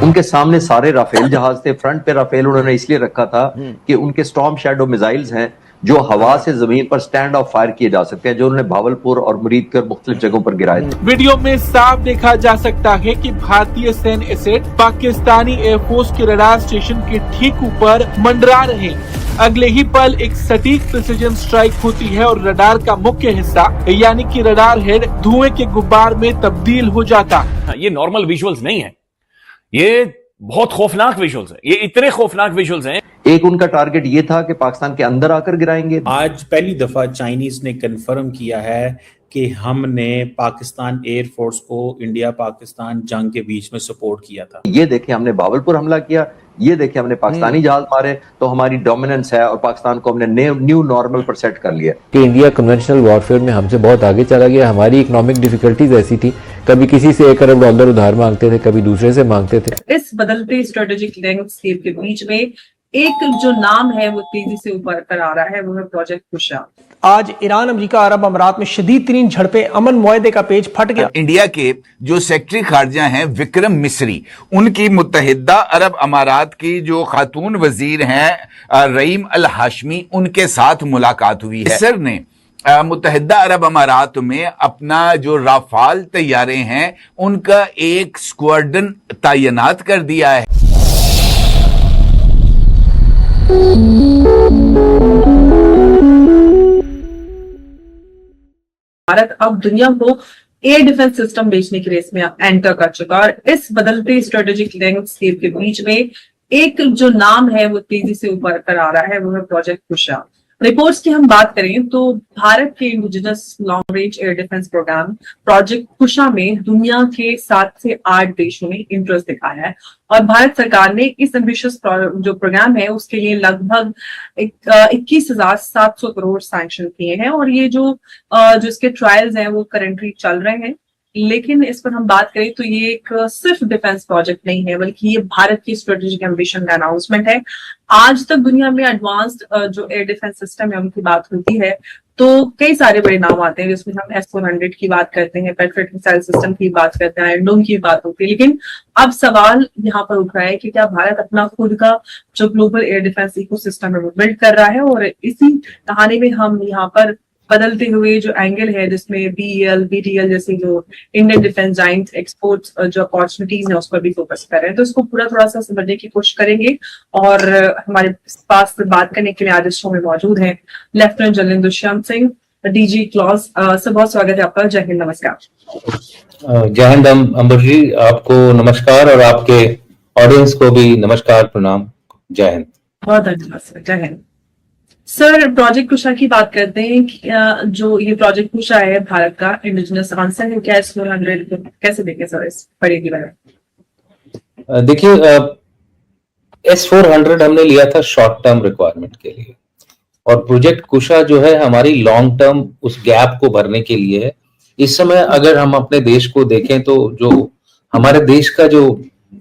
उनके सामने सारे राफेल जहाज थे, फ्रंट पे राफेल उन्होंने इसलिए रखा था कि उनके स्टॉर्म शैडो मिसाइल्स हैं जो हवा से जमीन पर स्टैंड ऑफ फायर किए जा सकते हैं, जो उन्होंने भावलपुर और मुरीदकर मुख्तलिफ जगहों पर गिराए थे। वीडियो में साफ देखा जा सकता है कि भारतीय सैन्य एसेट पाकिस्तानी एयरफोर्स के रडार स्टेशन के ठीक ऊपर मंडरा रहे। अगले ही पल एक सटीक प्रिसिजन स्ट्राइक होती है और रडार का मुख्य हिस्सा यानी कि रडार हेड धुएं के गुब्बार में तब्दील हो जाता। ये नॉर्मल विजुअल्स नहीं है, ये बहुत खौफनाक विजुअल्स है। ये इतने खौफनाक विजुअल्स हैं। एक उनका टारगेट ये था कि पाकिस्तान के अंदर आकर गिराएंगे। आज पहली दफा चाइनीज ने कंफर्म किया है कि हमने पाकिस्तान एयरफोर्स को इंडिया पाकिस्तान जंग के बीच में सपोर्ट किया था। ये देखे हमने भावलपुर हमला किया, ये देखे हमने पाकिस्तानी जहाज मारे, तो हमारी डोमिनेंस है और पाकिस्तान को हमने न्यू नॉर्मल पर सेट कर लिया कि इंडिया कन्वेंशनल वॉरफेयर में हमसे बहुत आगे चला गया। हमारी इकोनॉमिक डिफिकल्टीज ऐसी थी, कभी किसी से $1 अरब उधार मांगते थे, कभी दूसरे से मांगते थे। इस बदलते स्ट्रेटेजिक लैंडस्केप के बीच में एक जो नाम है वो तेजी से ऊपर कर आ रहा है, वो है प्रोजेक्ट कुशा। आज ईरान, अमेरिका, अरब अमारात में शदीद तरीन झड़पें, अमन मुआहदे का पेज फट गया। इंडिया के जो सेक्रेटरी खारजा हैं विक्रम मिस्री, उनकी मुत्तहिदा अरब अमारात की जो खातून वजीर हैं रहीम अल हाशमी, उनके साथ मुलाकात हुई है। सर ने मुत्तहिदा अरब अमारात में अपना जो राफाल तैयारे हैं उनका एक स्क्वाड्रन तैनात कर दिया है। भारत अब दुनिया को एयर डिफेंस सिस्टम बेचने की रेस में एंटर कर चुका और इस बदलते स्ट्रेटेजिक लैंडस्केप के बीच में एक जो नाम है वो तेजी से ऊपर कर आ रहा है, वो है प्रोजेक्ट कुशा। रिपोर्ट्स की हम बात करें तो भारत के indigenous long range air defence programme project Kusha में दुनिया के 7 से 8 देशों ने इंटरेस्ट दिखाया है और भारत सरकार ने इस एम्बिशियस जो प्रोग्राम है उसके लिए लगभग 21,700 करोड़ सैंक्शन किए हैं और ये जो इसके ट्रायल्स हैं वो करेंटली चल रहे हैं। लेकिन इस पर हम बात करें तो ये एक सिर्फ डिफेंस प्रोजेक्ट नहीं है, बल्कि ये भारत की स्ट्रेटेजिक एम्बिशन का अनाउंसमेंट है। आज तक दुनिया में एडवांस्ड जो एयर डिफेंस सिस्टम है उनकी बात होती है तो कई सारे बड़े नाम आते हैं, जिसमें हम S-400 की बात करते हैं, पेट्रियट मिसाइल सिस्टम की बात करते हैं, आयरन डोम की बात होती है। लेकिन अब सवाल यहाँ पर उठ रहा है कि क्या भारत अपना खुद का जो ग्लोबल एयर डिफेंस इकोसिस्टम है वो बिल्ड कर रहा है। और इसी कहानी में हम यहाँ पर बदलते हुए जो एंगल है जिसमें BEL, BTL जैसे जो इंडियन डिफेंस जाइंट्स एक्सपोर्ट्स जो अपॉर्चुनिटीज है उस पर भी फोकस कर रहे हैं, तो इसको पूरा थोड़ा सा समझने की कोशिश करेंगे। और हमारे पास बात करने के लिए आज इस शो में मौजूद हैं lieutenant general Dushyant Singh, DG clause. Sir बहुत स्वागत है आपका। जय हिंद, नमस्कार। जय हिंद अंबर जी, आपको नमस्कार और आपके ऑडियंस को भी नमस्कार, प्रणाम, जय हिंद। बहुत धन्यवाद सर, जय हिंद। सर प्रोजेक्ट कुशा की बात करते हैं कि जो ये प्रोजेक्ट कुशा है भारत का इंडिजिनस आंसर है, क्या S-400 कैसे देखें सर इस बड़े की बारे? देखिए S-400 हमने लिया था शॉर्ट टर्म रिक्वायरमेंट के लिए और प्रोजेक्ट कुशा जो है हमारी लॉन्ग टर्म उस गैप को भरने के लिए है। इस समय अगर हम अपने देश को देखें तो जो हमारे देश का जो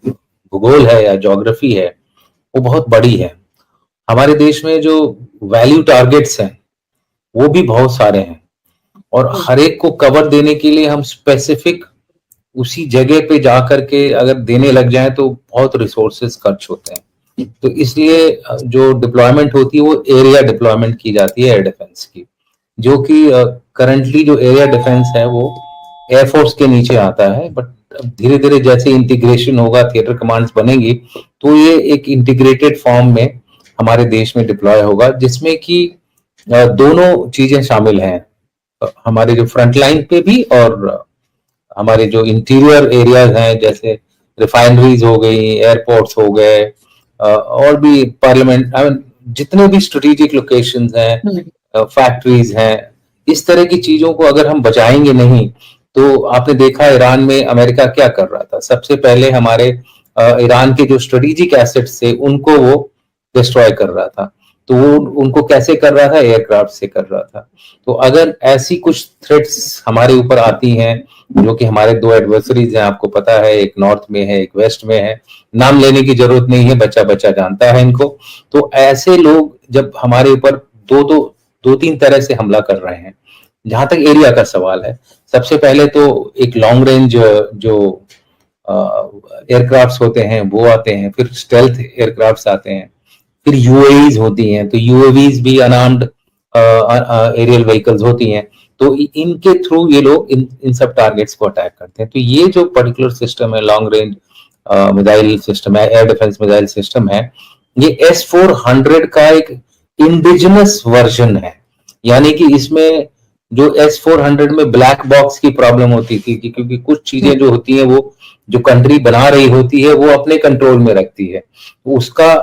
भूगोल है या ज्योग्राफी है वो बहुत बड़ी है। हमारे देश में जो वैल्यू टारगेट्स हैं वो भी बहुत सारे हैं और हर एक को कवर देने के लिए हम स्पेसिफिक उसी जगह पे जा करके अगर देने लग जाएं तो बहुत रिसोर्सेज खर्च होते हैं। तो इसलिए जो डिप्लॉयमेंट होती है वो एरिया डिप्लॉयमेंट की जाती है एयर डिफेंस की, जो कि करंटली जो एरिया डिफेंस है वो एयरफोर्स के नीचे आता है। बट धीरे धीरे जैसे इंटीग्रेशन होगा, थिएटर कमांड्स बनेंगी, तो ये एक इंटीग्रेटेड फॉर्म में हमारे देश में डिप्लॉय होगा, जिसमें कि दोनों चीजें शामिल हैं, हमारे जो फ्रंट लाइन पे भी और हमारे जो इंटीरियर एरियाज हैं जैसे रिफाइनरीज हो गई, एयरपोर्ट्स हो गए और भी पार्लियामेंट, जितने भी स्ट्रेटेजिक लोकेशंस हैं, फैक्ट्रीज हैं, इस तरह की चीजों को अगर हम बचाएंगे नहीं तो आपने देखा ईरान में अमेरिका क्या कर रहा था। सबसे पहले हमारे ईरान के जो स्ट्रेटेजिक एसेट्स थे उनको वो डिस्ट्रॉय कर रहा था, तो वो उनको कैसे कर रहा था, एयरक्राफ्ट से कर रहा था। तो अगर ऐसी कुछ थ्रेट्स हमारे ऊपर आती हैं, जो कि हमारे 2 एडवर्सरीज हैं, आपको पता है, एक नॉर्थ में है, एक वेस्ट में है, नाम लेने की जरूरत नहीं है, बच्चा बच्चा जानता है इनको। तो ऐसे लोग जब हमारे ऊपर 2-3 तरह से हमला कर रहे हैं, जहां तक एरिया का सवाल है, सबसे पहले तो एक लॉन्ग रेंज जो एयरक्राफ्ट्स होते हैं वो आते हैं, फिर स्टेल्थ एयरक्राफ्ट्स आते हैं, फिर यूएवीज होती हैं, तो यूएवीज भी अनार्म्ड एरियल व्हीकल्स होती हैं, तो इनके थ्रू ये लोग इन सब टारगेट्स को अटैक करते हैं। तो ये जो पर्टिकुलर सिस्टम है, लॉन्ग रेंज मिसाइल सिस्टम है, एयर डिफेंस मिसाइल सिस्टम है, ये S-400 का एक इंडिजिनस वर्जन है। यानी कि इसमें जो S-400 में ब्लैक बॉक्स की प्रॉब्लम होती थी कि क्योंकि कुछ चीजें जो होती हैं वो जो कंट्री बना रही होती है वो अपने कंट्रोल में रखती है, उसका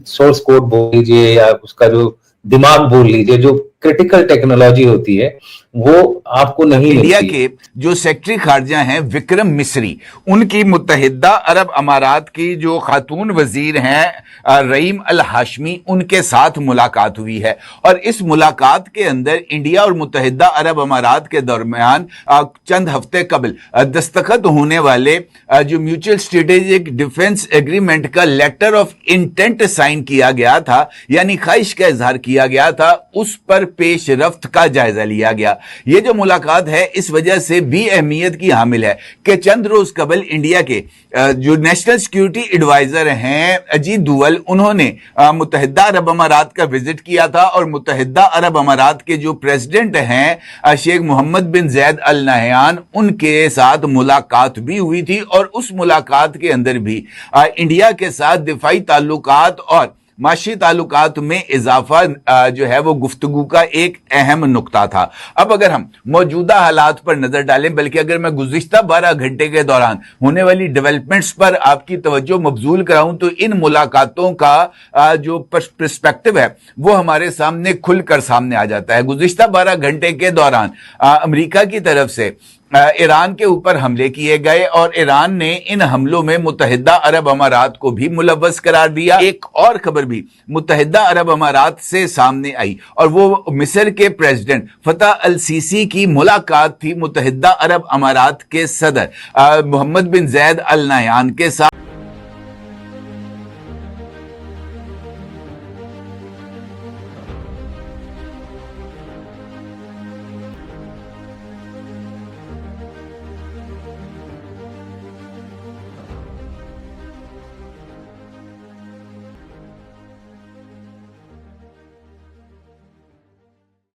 सोर्स कोड बोल लीजिए या उसका जो दिमाग बोल लीजिए, जो क्रिटिकल टेक्नोलॉजी होती है वो आपको नहीं इंडिया मिलती। के जो सेक्रेटरी खारजा हैं विक्रम मिस्री, उनकी मुत्तहिदा अरब अमारात की जो खातून वजीर हैं रहीम अल हाशमी, उनके साथ मुलाकात हुई है। और इस मुलाकात के अंदर इंडिया और मुत्तहिदा अरब अमारात के दरमियान चंद हफ्ते कबल दस्तखत होने वाले जो म्यूचुअल स्ट्रेटेजिक डिफेंस एग्रीमेंट का लेटर ऑफ इंटेंट साइन किया गया था, यानी ख्वाहिश का इजहार किया गया था, उस पर पेश रफ्त का जायजा लिया गया। यह जो मुलाकात है इस वजह से भी अहमियत की हामिल है कि चंद रोज कबल इंडिया के जो नेशनल सिक्योरिटी एडवाइजर हैं अजीत डोवाल, उन्होंने मुत्तहिदा अरब अमारात का विजिट किया था और मुत्तहिदा अरब अमारात के जो प्रेसिडेंट हैं शेख मोहम्मद बिन जैद अल नहयान, उनके साथ मुलाकात भी हुई थी। और उस मुलाकात के अंदर भी इंडिया के साथ दिफाई ताल्लुकात और माशी ताल्लुकात में इजाफा जो है वो गुफ्तगू का एक अहम नुक्ता था। अब अगर हम मौजूदा हालात पर नजर डालें, बल्कि अगर मैं गुज़िश्ता 12 घंटे के दौरान होने वाली डेवलपमेंट्स पर आपकी तवज्जो मबजूल कराऊं, तो इन मुलाकातों का जो पर्सपेक्टिव है वो हमारे सामने खुलकर सामने आ जाता है। गुज़िश्ता 12 घंटे के दौरान अमेरिका की तरफ से ईरान के ऊपर हमले किए गए और ईरान ने इन हमलों में मुत्तहिदा अरब अमारात को भी मुलव्वस करार दिया। एक और खबर भी मुत्तहिदा अरब अमारात से सामने आई और वो मिस्र के प्रेसिडेंट फतह अल सीसी की मुलाकात थी मुत्तहिदा अरब अमारात के सदर मोहम्मद बिन जैद अल नहयान के साथ।